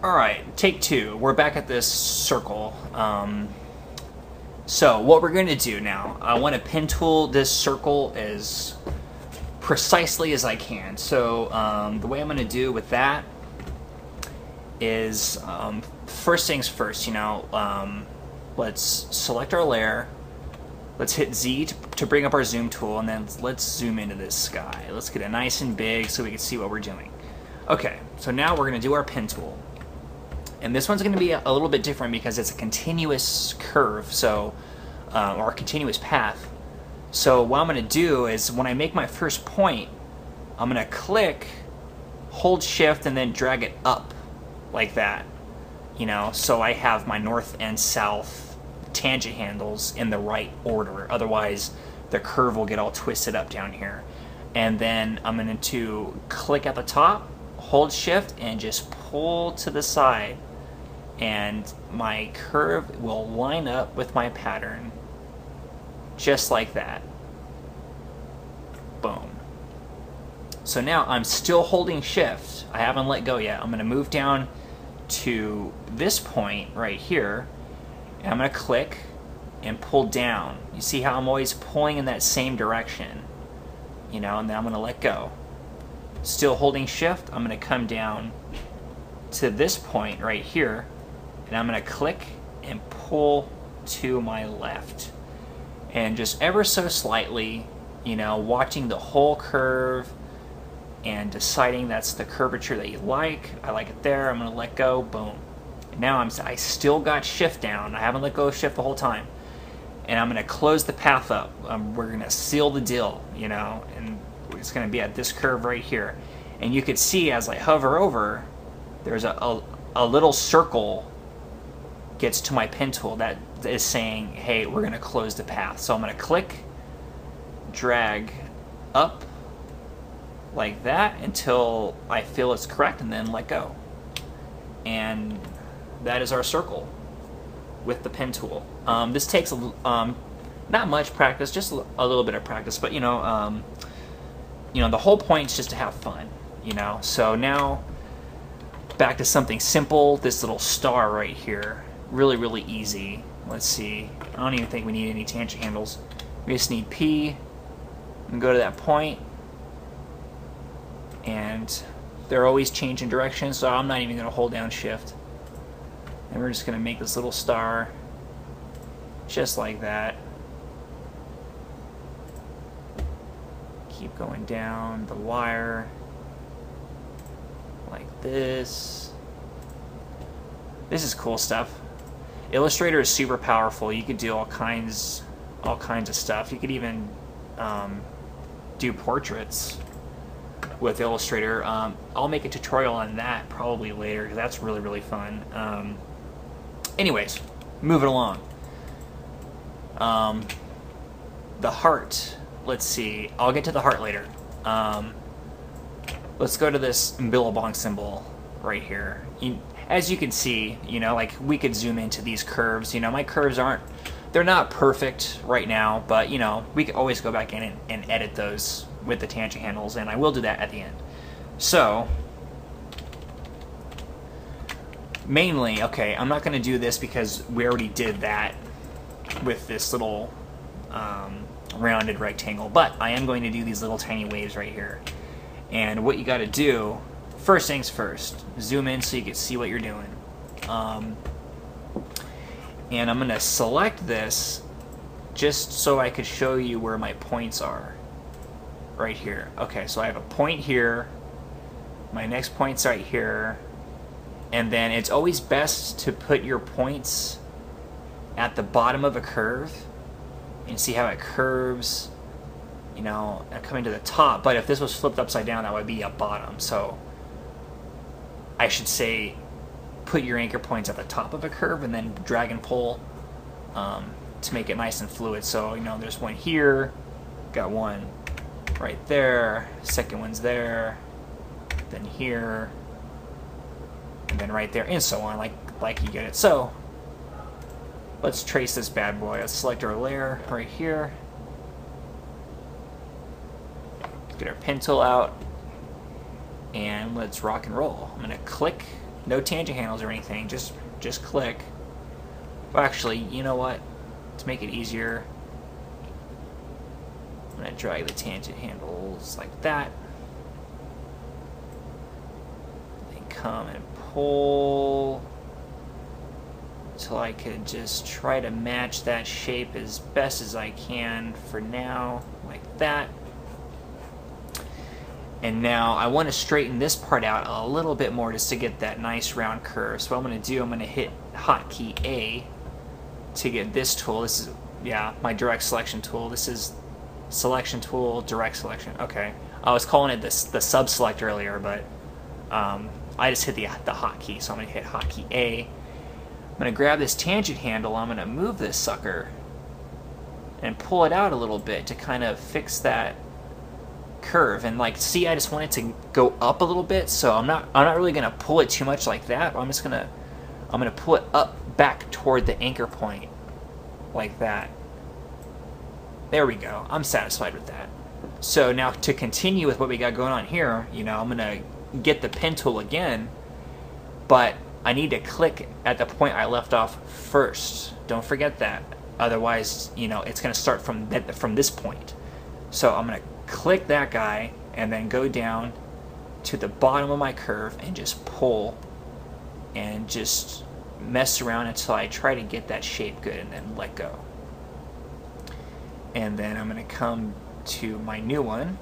Alright, take two. We're back at this circle. So what we're going to do now, I want to pen tool this circle as precisely as I can. So the way I'm going to do with that is, first things first, let's select our layer. Let's hit Z to bring up our zoom tool, and then let's zoom into this sky. Let's get it nice and big so we can see what we're doing. Okay, so now we're going to do our pen tool. And this one's going to be a little bit different because it's a continuous curve, so or a continuous path. So what I'm going to do is when I make my first point, I'm going to click, hold shift, and then drag it up like that. So I have my north and south tangent handles in the right order. Otherwise, the curve will get all twisted up down here. And then I'm going to click at the top, hold shift, and just pull to the side. And my curve will line up with my pattern just like that. Boom. So now I'm still holding shift. I haven't let go yet. I'm going to move down to this point right here, and I'm going to click and pull down. You see how I'm always pulling in that same direction, and then I'm going to let go. Still holding shift, I'm going to come down to this point right here, and I'm going to click and pull to my left. And just ever so slightly, watching the whole curve and deciding that's the curvature that you like. I like it there. I'm going to let go. Boom. And now I still got shift down. I haven't let go of shift the whole time. And I'm going to close the path up. We're going to seal the deal, and it's going to be at this curve right here. And you could see as I hover over, there's a little circle gets to my pen tool that is saying, hey, we're going to close the path. So I'm going to click, drag up like that until I feel it's correct, and then let go. And that is our circle with the pen tool. This takes not much practice, just a little bit of practice, but the whole point is just to have fun. So now back to something simple. This little star right here, really easy. Let's see, I don't even think we need any tangent handles. We just need P and go to that point, and they're always changing direction, so I'm not even going to hold down shift. And we're just going to make this little star just like that. Keep going down the wire like this. This is cool stuff. Illustrator is super powerful. You could do all kinds of stuff. You could even do portraits with Illustrator. I'll make a tutorial on that probably later because that's really fun. Anyways, moving along. The heart. Let's see. I'll get to the heart later. Let's go to this Billabong symbol right here. As you can see, like we could zoom into these curves. My curves they're not perfect right now, but we can always go back in and edit those with the tangent handles, and I will do that at the end. So mainly, okay, I'm not going to do this because we already did that with this little rounded rectangle, but I am going to do these little tiny waves right here. And what you got to do, first things first, zoom in so you can see what you're doing. And I'm going to select this just so I could show you where my points are. Right here. Okay, so I have a point here. My next point's right here. And then it's always best to put your points at the bottom of a curve. And see how it curves, coming to the top. But if this was flipped upside down, that would be a bottom. So I should say put your anchor points at the top of a curve and then drag and pull to make it nice and fluid. So, there's one here, got one right there, second one's there, then here, and then right there, and so on, like you get it. So let's trace this bad boy. Let's select our layer right here. Let's get our pen tool out, and let's rock and roll. I'm going to click No tangent handles or anything, just click. Well, actually, you know what? To make it easier, I'm going to drag the tangent handles like that. Then come and pull until I could just try to match that shape as best as I can for now, like that. And now I want to straighten this part out a little bit more just to get that nice round curve. So what I'm going to do, I'm going to hit hotkey A to get this tool. This is, yeah, my direct selection tool. This is selection tool, direct selection. Okay. I was calling it the sub select earlier, but I just hit the hotkey. So I'm going to hit hotkey A. I'm going to grab this tangent handle. I'm going to move this sucker and pull it out a little bit to kind of fix that curve. And like, see, I just want it to go up a little bit, so I'm not really gonna pull it too much like that, but I'm gonna pull it up back toward the anchor point like that. There we go. I'm satisfied with that. So now to continue with what we got going on here, you know, I'm gonna get the pen tool again, but I need to click at the point I left off first. Don't forget that, otherwise, you know, it's gonna start from this point. So I'm gonna click that guy and then go down to the bottom of my curve and just pull and just mess around until I try to get that shape good and then let go. And then I'm going to come to my new one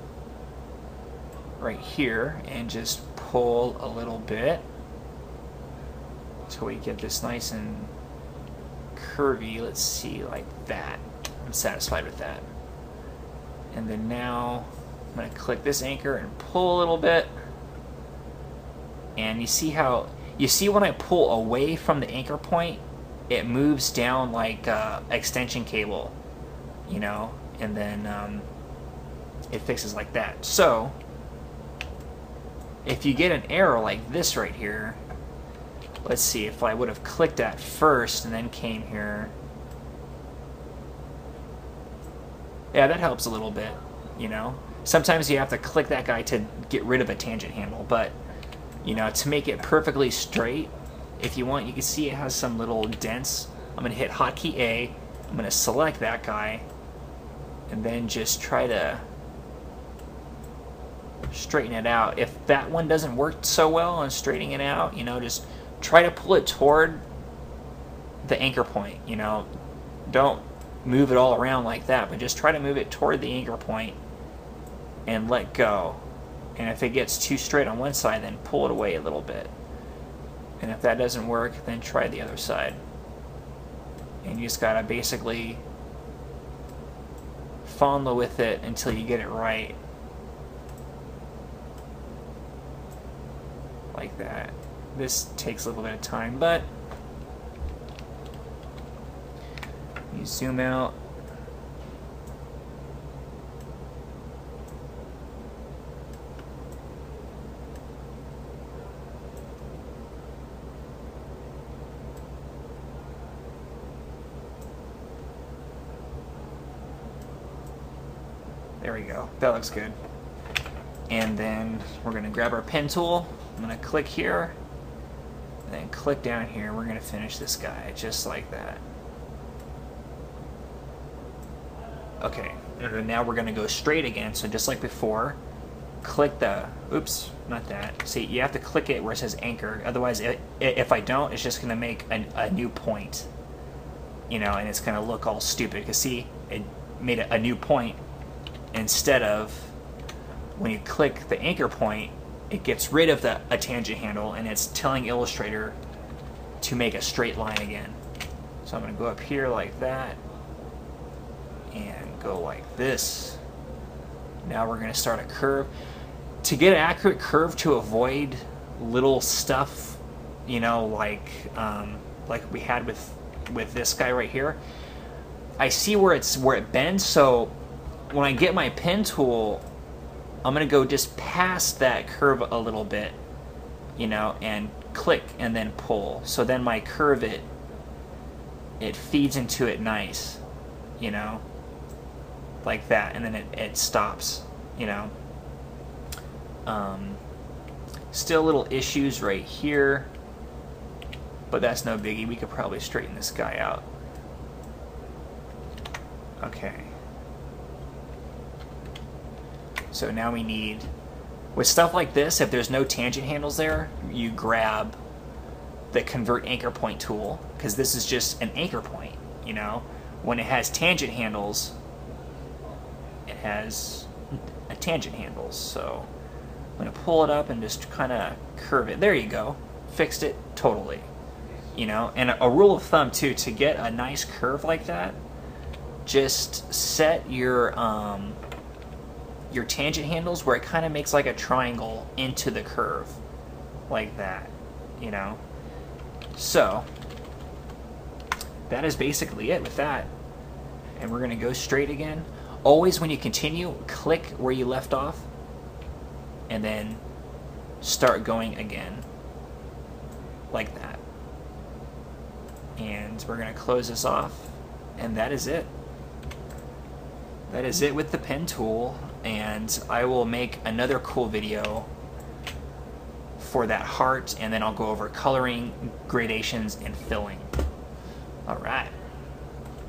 right here and just pull a little bit until we get this nice and curvy. Let's see, like that. I'm satisfied with that. And then now I'm going to click this anchor and pull a little bit. And you see when I pull away from the anchor point, it moves down like extension cable, you know, and then it fixes like that. So if you get an error like this right here, let's see, if I would have clicked that first and then came here, yeah, that helps a little bit, you know. Sometimes you have to click that guy to get rid of a tangent handle, but, you know, to make it perfectly straight, if you want, you can see it has some little dents. I'm going to hit hotkey A, I'm going to select that guy, and then just try to straighten it out. If that one doesn't work so well on straightening it out, you know, just try to pull it toward the anchor point, you know. Don't move it all around like that, but just try to move it toward the anchor point and let go. And if it gets too straight on one side, then pull it away a little bit. And if that doesn't work, then try the other side. And you just gotta basically fondle with it until you get it right. Like that. This takes a little bit of time, but you zoom out. There we go. That looks good. And then we're going to grab our pen tool. I'm going to click here, and then click down here. We're going to finish this guy just like that. Okay, and now we're going to go straight again. So just like before, click the, oops, not that. See, you have to click it where it says anchor. Otherwise, if I don't, it's just going to make a new point. You know, and it's going to look all stupid. Because see, it made a new point instead of when you click the anchor point, it gets rid of a tangent handle, and it's telling Illustrator to make a straight line again. So I'm going to go up here like that and go like this. Now we're going to start a curve. To get an accurate curve, to avoid little stuff, you know, like we had with this guy right here, I see where it bends. So when I get my pen tool, I'm going to go just past that curve a little bit, you know, and click and then pull. So then my curve, it feeds into it nice, you know, like that, and then it stops, you know. Still little issues right here. but that's no biggie. We could probably straighten this guy out. Okay. So now we need, with stuff like this, if there's no tangent handles there, you grab the convert anchor point tool, because this is just an anchor point, you know? When it has tangent handles, it has a tangent handles. So I'm going to pull it up and just kind of curve it. There you go. Fixed it totally. You know, and a rule of thumb too, to get a nice curve like that, just set your tangent handles where it kind of makes like a triangle into the curve, like that, you know. So that is basically it with that, and we're gonna go straight again. Always when you continue, click where you left off and then start going again, like that. And we're gonna close this off, and that is it. That is it with the pen tool, and I will make another cool video for that heart, and then I'll go over coloring, gradations, and filling. All right.